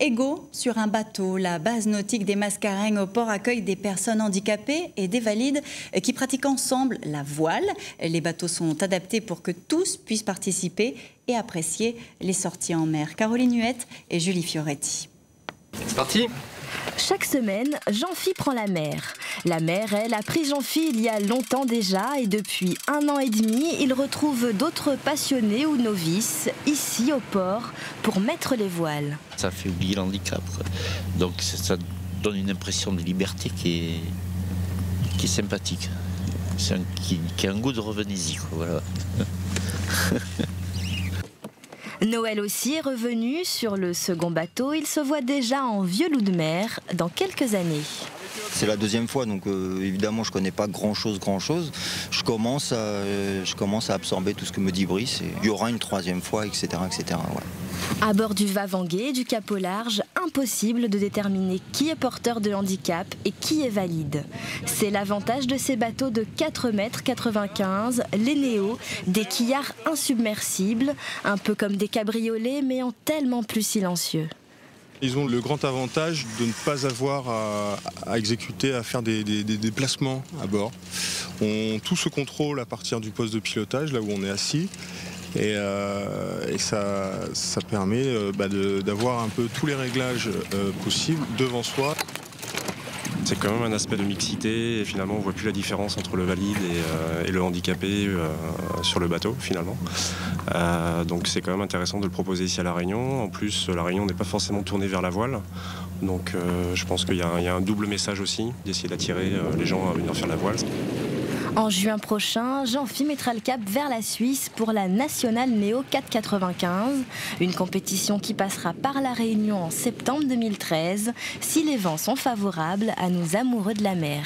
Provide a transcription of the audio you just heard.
Égaux sur un bateau, la base nautique des Mascareignes au port accueille des personnes handicapées et des valides qui pratiquent ensemble la voile. Les bateaux sont adaptés pour que tous puissent participer et apprécier les sorties en mer. Caroline Huette et Julie Fioretti. C'est parti! Chaque semaine, Jean-Phi prend la mer. La mer, elle, a pris Jean-Phi il y a longtemps déjà et depuis 1 an et demi, il retrouve d'autres passionnés ou novices ici au port pour mettre les voiles. Ça fait oublier l'handicap, donc ça donne une impression de liberté qui est sympathique. Qui a un goût de revenez-y, voilà. Noël aussi est revenu sur le second bateau. Il se voit déjà en vieux loup de mer dans quelques années. C'est la deuxième fois, donc évidemment je connais pas grand-chose. Je commence à absorber tout ce que me dit Brice. Et il y aura une troisième fois, etc. Ouais. À bord du Va-Vangué, du cap au large, impossible de déterminer qui est porteur de handicap et qui est valide. C'est l'avantage de ces bateaux de 4,95 m, les Néo, des quillards insubmersibles, un peu comme des cabriolets mais en tellement plus silencieux. Ils ont le grand avantage de ne pas avoir à exécuter, à faire des déplacements à bord. Tout se contrôle à partir du poste de pilotage, là où on est assis. Et ça permet d'avoir un peu tous les réglages possibles devant soi. C'est quand même un aspect de mixité et finalement on ne voit plus la différence entre le valide et le handicapé sur le bateau finalement. Donc c'est quand même intéressant de le proposer ici à La Réunion. En plus La Réunion n'est pas forcément tournée vers la voile. Donc je pense qu'il y a un double message aussi d'essayer d'attirer les gens à venir faire la voile. En juin prochain, Jean-Phi mettra le cap vers la Suisse pour la Nationale Néo 4,95, une compétition qui passera par La Réunion en septembre 2013, si les vents sont favorables à nos amoureux de la mer.